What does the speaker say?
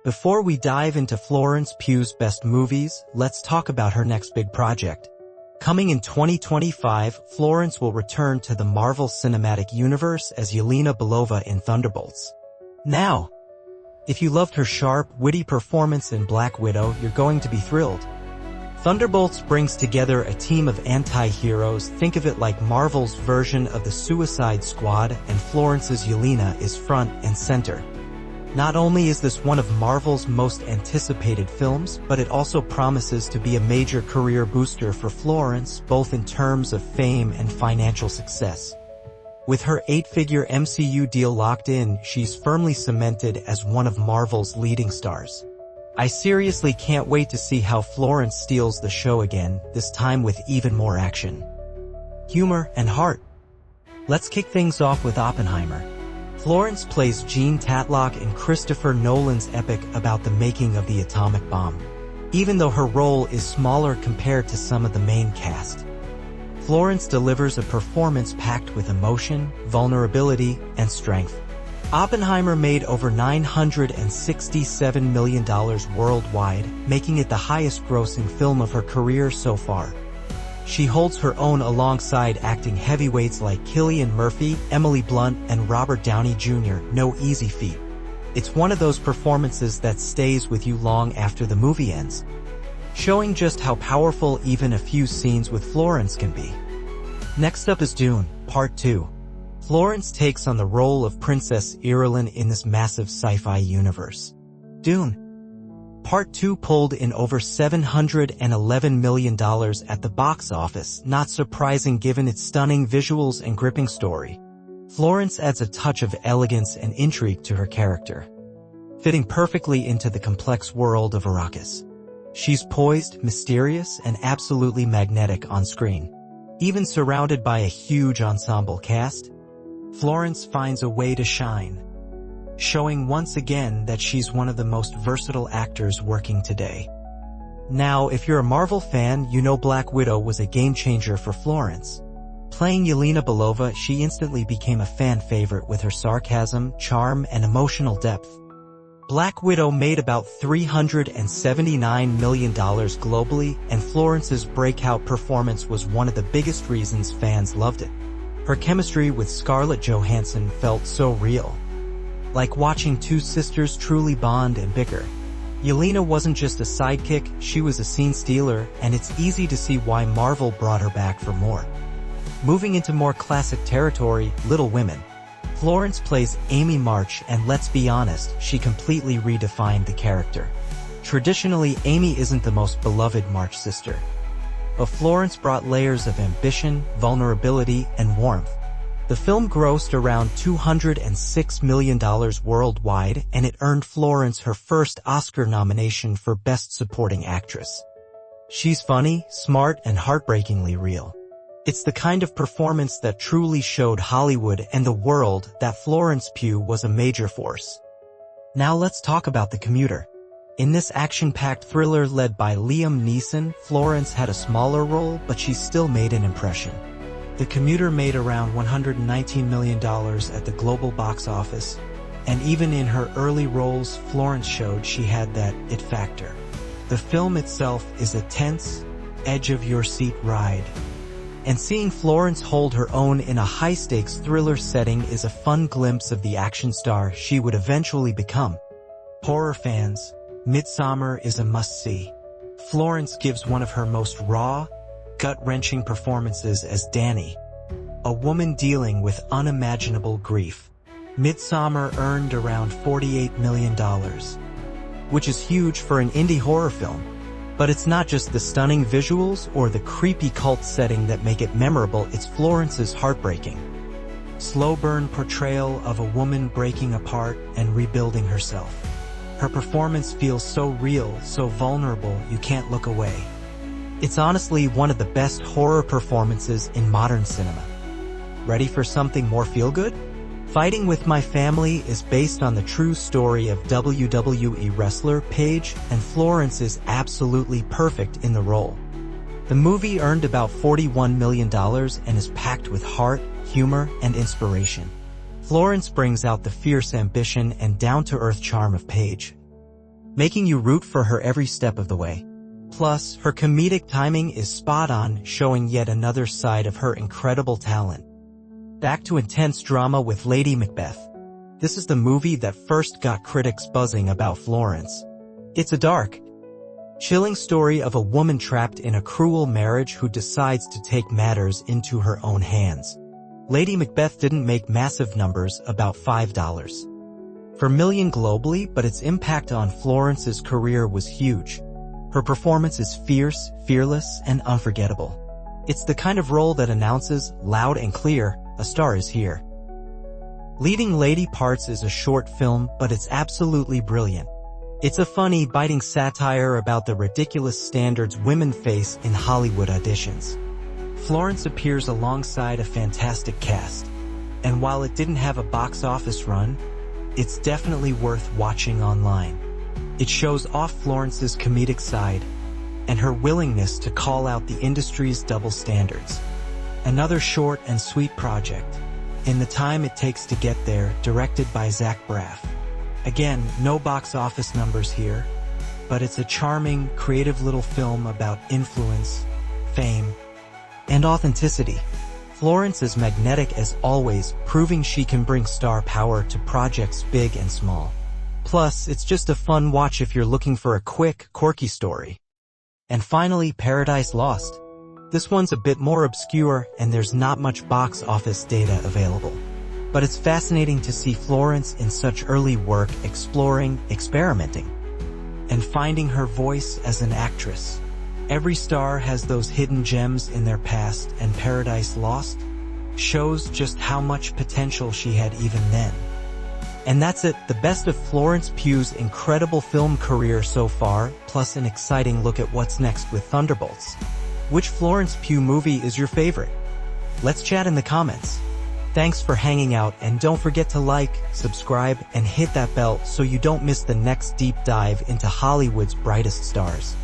Before we dive into Florence Pugh's best movies, let's talk about her next big project. Coming in 2025, Florence will return to the Marvel Cinematic Universe as Yelena Belova in Thunderbolts. Now, if you loved her sharp, witty performance in Black Widow, you're going to be thrilled. Thunderbolts brings together a team of anti-heroes. Think of it like Marvel's version of the Suicide Squad, and Florence's Yelena is front and center. Not only is this one of Marvel's most anticipated films, but it also promises to be a major career booster for Florence, both in terms of fame and financial success. With her 8-figure MCU deal locked in, she's firmly cemented as one of Marvel's leading stars. I seriously can't wait to see how Florence steals the show again, this time with even more action, humor, and heart. Let's kick things off with Oppenheimer. Florence plays Jean Tatlock in Christopher Nolan's epic about the making of the atomic bomb. Even though her role is smaller compared to some of the main cast, Florence delivers a performance packed with emotion, vulnerability, and strength. Oppenheimer made over $967 million worldwide, making it the highest-grossing film of her career so far. She holds her own alongside acting heavyweights like Cillian Murphy, Emily Blunt, and Robert Downey Jr., no easy feat. It's one of those performances that stays with you long after the movie ends, showing just how powerful even a few scenes with Florence can be. Next up is Dune, Part 2. Florence takes on the role of Princess Irulan in this massive sci-fi universe. Dune Part 2 pulled in over $711 million at the box office, not surprising given its stunning visuals and gripping story. Florence adds a touch of elegance and intrigue to her character, fitting perfectly into the complex world of Arrakis. She's poised, mysterious, and absolutely magnetic on screen. Even surrounded by a huge ensemble cast, Florence finds a way to shine, showing once again that she's one of the most versatile actors working today. Now, if you're a Marvel fan, you know Black Widow was a game-changer for Florence. Playing Yelena Belova, she instantly became a fan favorite with her sarcasm, charm, and emotional depth. Black Widow made about $379 million globally, and Florence's breakout performance was one of the biggest reasons fans loved it. Her chemistry with Scarlett Johansson felt so real, like watching two sisters truly bond and bicker. Yelena wasn't just a sidekick, she was a scene stealer, and it's easy to see why Marvel brought her back for more. Moving into more classic territory, Little Women. Florence plays Amy March, and let's be honest, she completely redefined the character. Traditionally, Amy isn't the most beloved March sister, but Florence brought layers of ambition, vulnerability, and warmth. The film grossed around $206 million worldwide, and it earned Florence her first Oscar nomination for Best Supporting Actress. She's funny, smart, and heartbreakingly real. It's the kind of performance that truly showed Hollywood and the world that Florence Pugh was a major force. Now let's talk about The Commuter. In this action-packed thriller led by Liam Neeson, Florence had a smaller role, but she still made an impression. The Commuter made around $119 million at the global box office, and even in her early roles, Florence showed she had that it factor. The film itself is a tense, edge-of-your-seat ride, and seeing Florence hold her own in a high-stakes thriller setting is a fun glimpse of the action star she would eventually become. Horror fans, Midsommar is a must-see. Florence gives one of her most raw, gut-wrenching performances as Dani, a woman dealing with unimaginable grief. Midsommar earned around $48 million, which is huge for an indie horror film. But it's not just the stunning visuals or the creepy cult setting that make it memorable, it's Florence's heartbreaking, slow-burn portrayal of a woman breaking apart and rebuilding herself. Her performance feels so real, so vulnerable, you can't look away. It's honestly one of the best horror performances in modern cinema. Ready for something more feel-good? Fighting with My Family is based on the true story of WWE wrestler Paige, and Florence is absolutely perfect in the role. The movie earned about $41 million and is packed with heart, humor, and inspiration. Florence brings out the fierce ambition and down-to-earth charm of Paige, making you root for her every step of the way. Plus, her comedic timing is spot on, showing yet another side of her incredible talent. Back to intense drama with Lady Macbeth. This is the movie that first got critics buzzing about Florence. It's a dark, chilling story of a woman trapped in a cruel marriage who decides to take matters into her own hands. Lady Macbeth didn't make massive numbers, about $5 million globally, but its impact on Florence's career was huge. Her performance is fierce, fearless, and unforgettable. It's the kind of role that announces, loud and clear, a star is here. Leading lady parts is a short film, but it's absolutely brilliant. It's a funny, biting satire about the ridiculous standards women face in Hollywood auditions. Florence appears alongside a fantastic cast, and while it didn't have a box office run, it's definitely worth watching online. It shows off Florence's comedic side and her willingness to call out the industry's double standards. Another short and sweet project, In the Time It Takes to Get There, directed by Zach Braff. Again, no box office numbers here, but it's a charming, creative little film about influence, fame, and authenticity. Florence is magnetic as always, proving she can bring star power to projects big and small. Plus, it's just a fun watch if you're looking for a quick, quirky story. And finally, Paradise Lost. This one's a bit more obscure and there's not much box office data available. But it's fascinating to see Florence in such early work exploring, experimenting, and finding her voice as an actress. Every star has those hidden gems in their past, and Paradise Lost shows just how much potential she had even then. And that's it, the best of Florence Pugh's incredible film career so far, plus an exciting look at what's next with Thunderbolts. Which Florence Pugh movie is your favorite? Let's chat in the comments. Thanks for hanging out, and don't forget to like, subscribe, and hit that bell so you don't miss the next deep dive into Hollywood's brightest stars.